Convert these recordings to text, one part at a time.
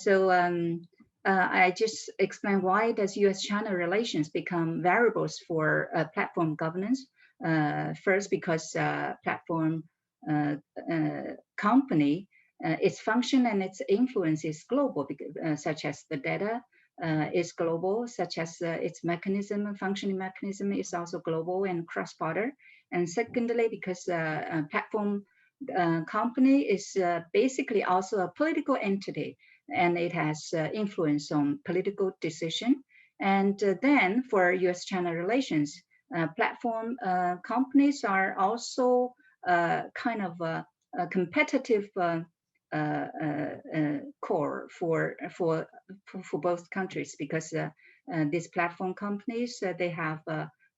So I just explained why does U.S.-China relations become variables for platform governance. First, because platform company, its function and its influence is global, such as the data is global, such as its mechanism, functioning mechanism is also global and cross-border. And secondly, because platform company is basically also a political entity, and it has influence on political decision. And then for U.S.-China relations, platform companies are also kind of a competitive core for both countries, because these platform companies, they have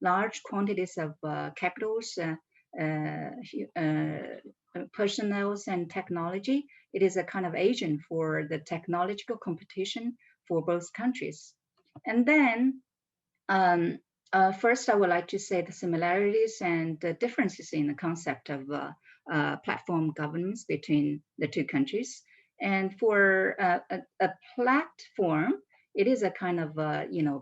large quantities of capitals, personnel and technology. It is a kind of agent for the technological competition for both countries. And then first, I would like to say the similarities and the differences in the concept of platform governance between the two countries. And for a platform, it is a kind of,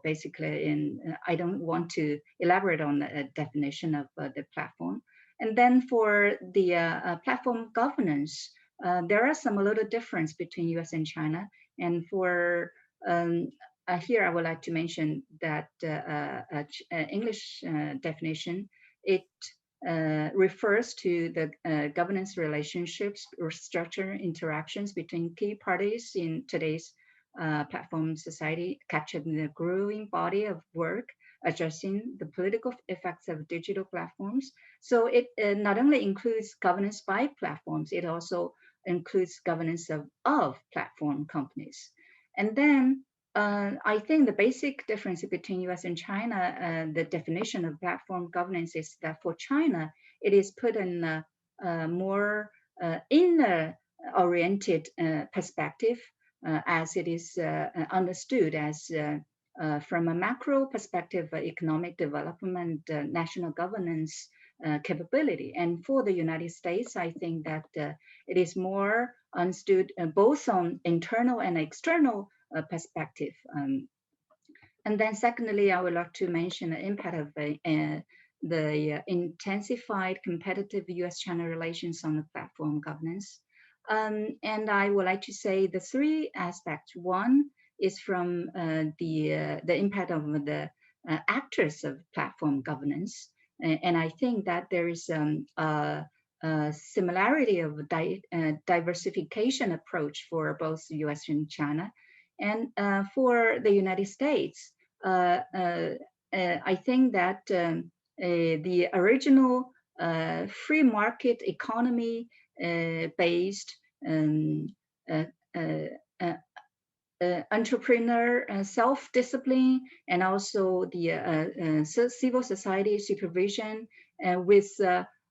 basically I don't want to elaborate on the definition of the platform. And then for the platform governance, there are some little difference between US and China. And for here, I would like to mention that English definition, it refers to the governance relationships or structure interactions between key parties in today's platform society, captured in the growing body of work addressing the political effects of digital platforms. So it not only includes governance by platforms, it also includes governance of platform companies. And then I think the basic difference between US and China, the definition of platform governance is that for China, it is put in a more inner-oriented perspective, as it is understood as from a macro perspective, economic development, national governance capability. And for the United States, I think that it is more understood both on internal and external perspective. And then secondly, I would like to mention the impact of the intensified competitive US-China relations on the platform governance. And I would like to say the three aspects. One is from the impact of the actors of platform governance. And I think that there is a similarity of diversification approach for both US and China. And for the United States, I think that the original free market economy based entrepreneur self-discipline, and also the civil society supervision with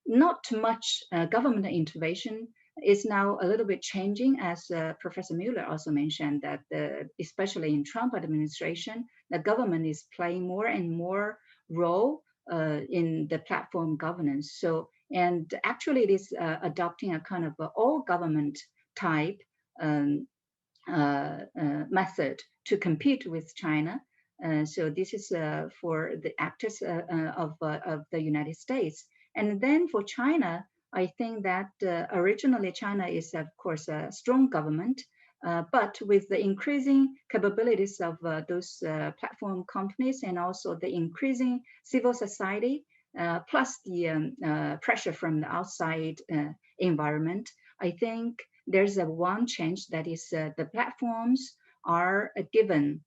not much government intervention is now a little bit changing, as Professor Mueller also mentioned, that especially in Trump administration, the government is playing more and more role in the platform governance. So, and actually it is adopting a kind of all government type method to compete with China. So this is for the actors of the United States. And then for China, I think that originally China is, of course, a strong government, but with the increasing capabilities of those platform companies, and also the increasing civil society, plus the pressure from the outside environment, I think there's one change, that is the platforms are given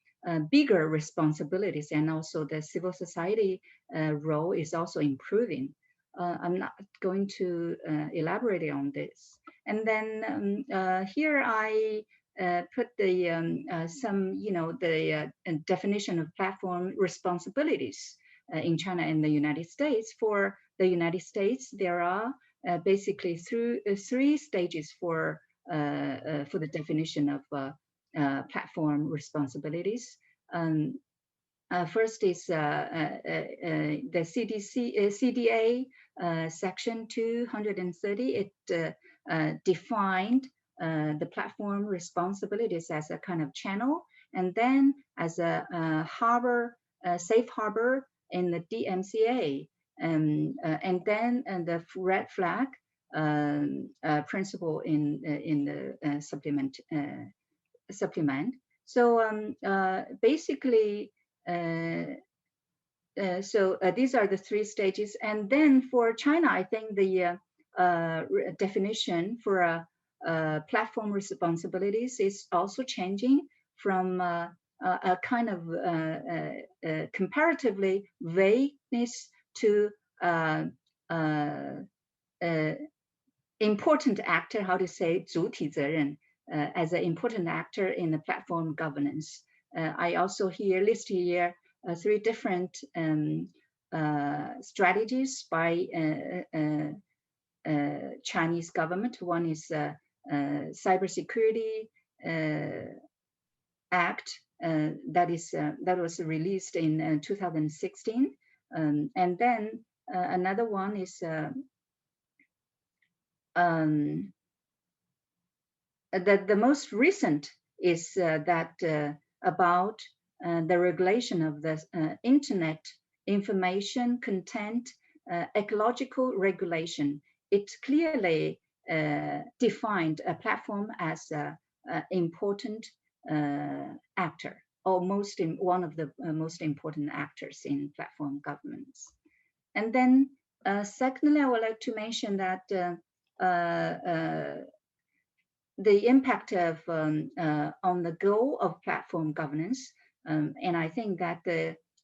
bigger responsibilities, and also the civil society role is also improving. I'm not going to elaborate on this. And then here I put the the definition of platform responsibilities in China and the United States. For the United States, there are basically three stages for the definition of platform responsibilities. First is the CDA section 230. It defined the platform responsibilities as a kind of channel, and then as a harbor, safe harbor in the DMCA, and then the red flag principle in the supplement. So basically, these are the three stages. And then for China, I think the definition for platform responsibilities is also changing from a kind of comparatively vagueness to important actor, how to say, 主体责任, as an important actor in the platform governance. I also list here three different strategies by Chinese government. One is Cybersecurity Act that was released in 2016, and then another one is the most recent is that about the regulation of the internet information content ecological regulation. It clearly defined a platform as an important actor, or one of the most important actors in platform governance. And then secondly, I would like to mention that the impact of on the goal of platform governance, and I think that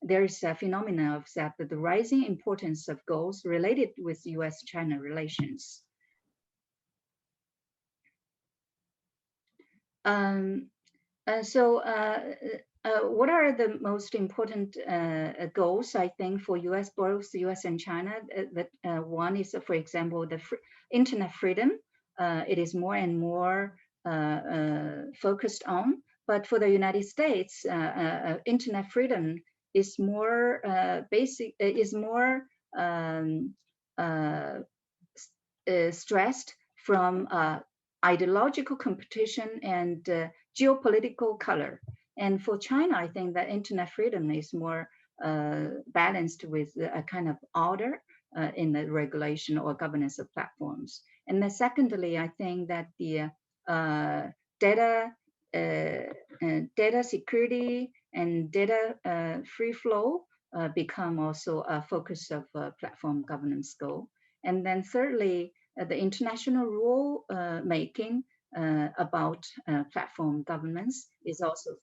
there is a phenomenon of that the rising importance of goals related with U.S.-China relations. What are the most important goals, I think, for both U.S. and China? One is, for example, the internet freedom. It is more and more focused on. But for the United States, internet freedom is more stressed from ideological competition and geopolitical color. And for China, I think that internet freedom is more balanced with a kind of order in the regulation or governance of platforms. And then secondly, I think that the data security and data free flow become also a focus of platform governance goal. And then thirdly, the international rule making about platform governance is also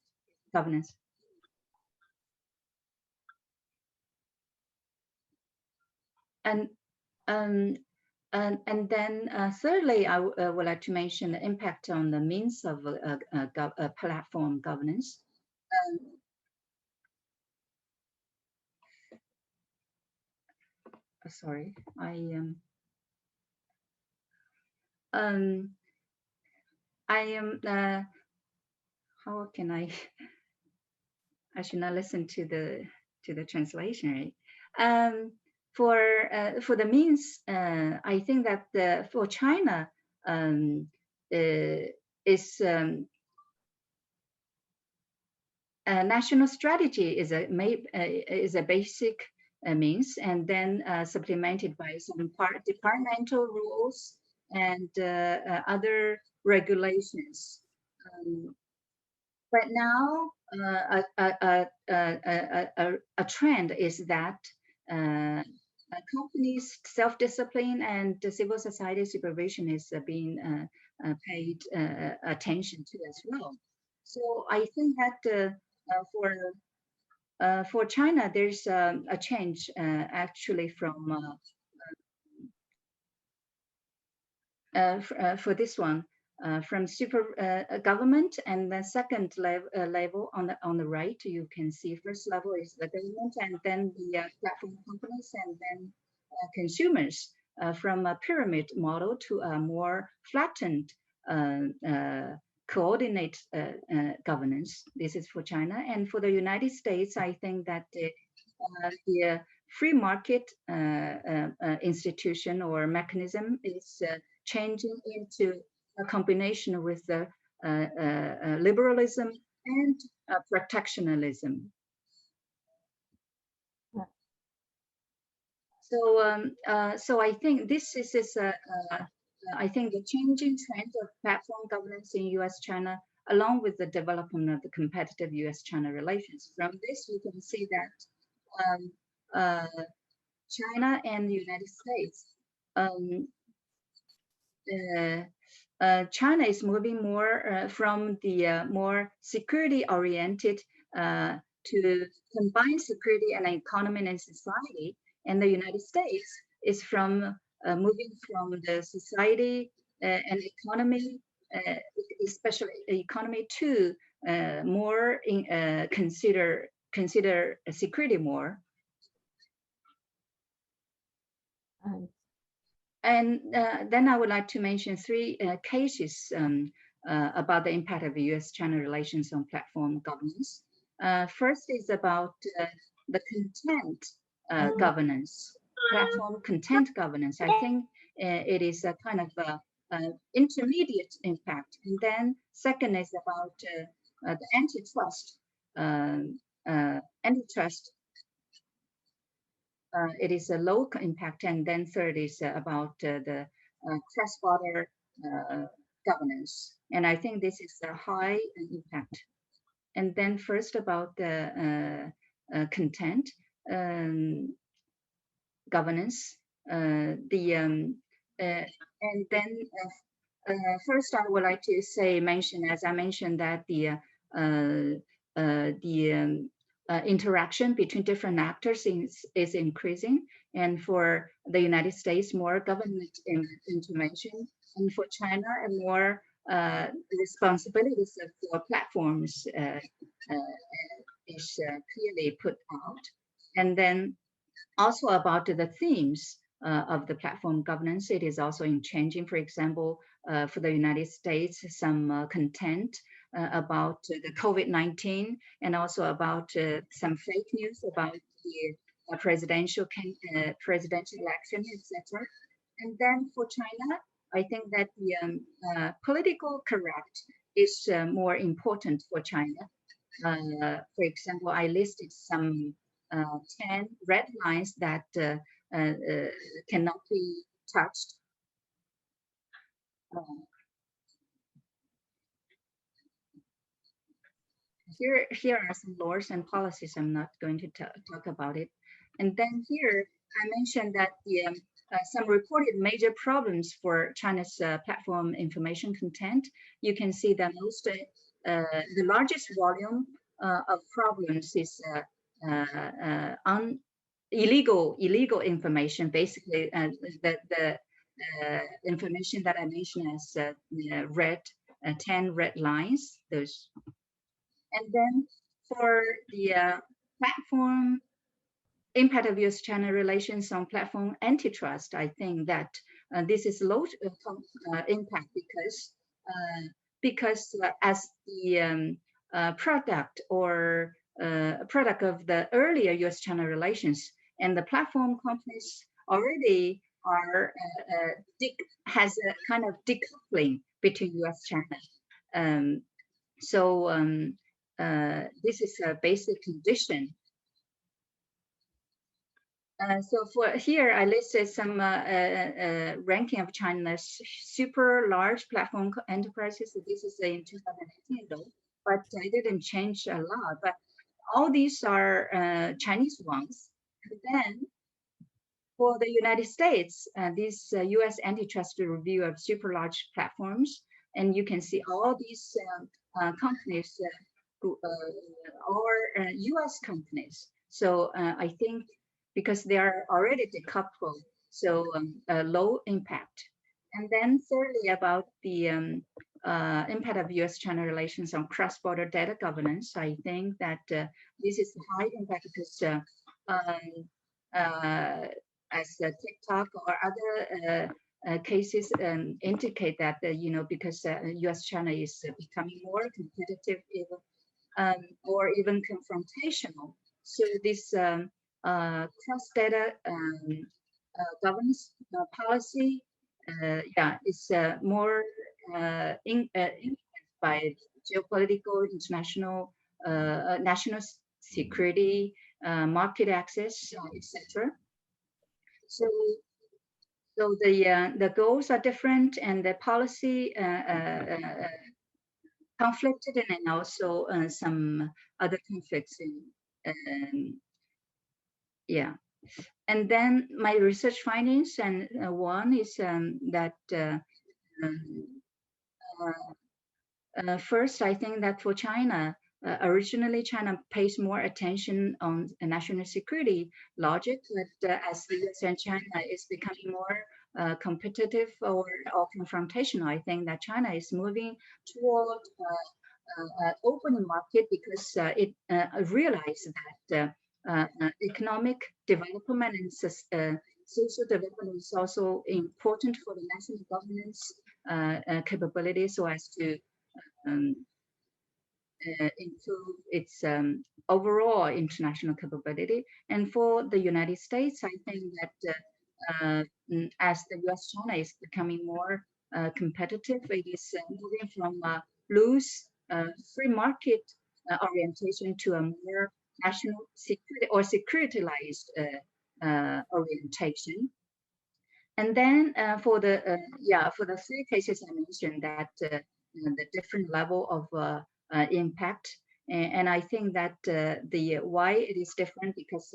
governance. And then thirdly, I would like to mention the impact on the means of platform governance. Sorry, I am. How can I? I should not listen to the translation, right? For the means, I think that for China is a national strategy is a basic means, and then supplemented by some departmental rules and other regulations. Right now, a trend is that companies' self-discipline and the civil society supervision is being paid attention to as well. So I think that for China, there's a change actually from for this one. From super government, and the second level on the right, you can see first level is the government, and then the platform companies, and then consumers, from a pyramid model to a more flattened coordinate governance. This is for China. And for the United States, I think that the free market institution or mechanism is changing into a combination with the liberalism and protectionism. So I think this is I think the changing trend of platform governance in U.S.-China, along with the development of the competitive U.S.-China relations. From this, we can see that um, uh, China and the United States, um, uh, China is moving more from the more security-oriented to combine security and economy and society, and the United States is from moving from the society and economy, uh, especially economy, to more consider security more. And then I would like to mention three cases about the impact of US-China relations on platform governance. First is about the content governance, platform content governance. I think it is a kind of intermediate impact. And then second is about the antitrust. Antitrust, it is a local impact. And then third is about the cross-border governance. And I think this is a high impact. And then first about the content governance, and then first I would like to mention, as I mentioned, that the interaction between different actors is increasing, and for the United States, more government intervention, and for China, more responsibilities for platforms is clearly put out. And then also about the themes of the platform governance, it is also in changing. For example, for the United States, some content about the COVID-19, and also about some fake news about the presidential election, etc. And then for China, I think that the political correct is more important for China. For example, I listed some 10 red lines that cannot be touched. Here are some laws and policies. I'm not going to talk about it. And then here, I mentioned that some reported major problems for China's platform information content. You can see that the largest volume of problems is on illegal information. Basically, the information that I mentioned as 10 red lines. Those. And then for the platform impact of US-China relations on platform antitrust, I think that this is low impact because as the product or product of the earlier US-China relations, and the platform companies already has a kind of decoupling between US-China. This is a basic condition. So for here, I listed some ranking of China's super large platform enterprises. So this is in 2018 though, but I didn't change a lot. But all these are Chinese ones. And then for the United States, this U.S. antitrust review of super large platforms, and you can see all these companies are U.S. companies. So I think because they are already decoupled, so low impact. And then thirdly, about the impact of U.S.-China relations on cross-border data governance, I think that this is high impact because as TikTok or other cases indicate that because U.S.-China is becoming more competitive, or even confrontational. So this cross-data governance policy, is more influenced by geopolitical, international, national security, market access, etc. So, the goals are different, and the policy conflicted, and also some other conflicts in. Um, yeah. And then my research findings, and one is that um, first, I think that for China, originally China pays more attention on national security logic, but as the US and China is becoming more competitive or confrontational, I think that China is moving toward open market because it realized that economic development and social development is also important for the national governance capability, so as to um, improve its overall international capability. And for the United States, I think that as the US-China is becoming more competitive, it is moving from a loose free market orientation to a more national security or securitized orientation. And then for the three cases I mentioned, that the different level of impact, and I think that the why it is different because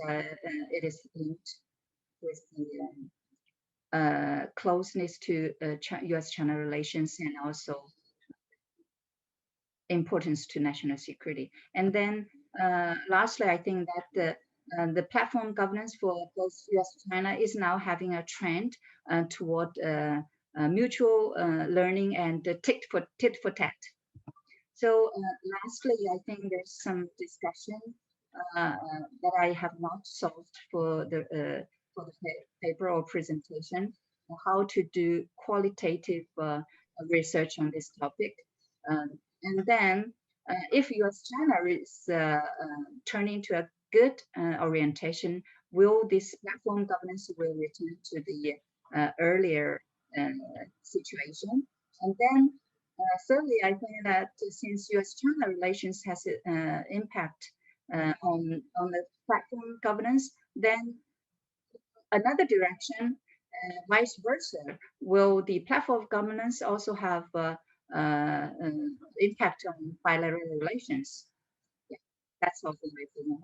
it is linked with the closeness to U.S.-China relations, and also importance to national security. And then lastly, I think that the platform governance for both US and China is now having a trend toward mutual learning and tit for tat. So lastly, I think there's some discussion that I have not solved for the paper or presentation, how to do qualitative research on this topic. Um, and then if US-China is turning to a good orientation, will this platform governance will return to the earlier situation? And then thirdly, I think that since US-China relations has impact on the platform governance, then another direction, vice versa, will the platform governance also have impact on bilateral relations? Yeah, that's all for my opinion.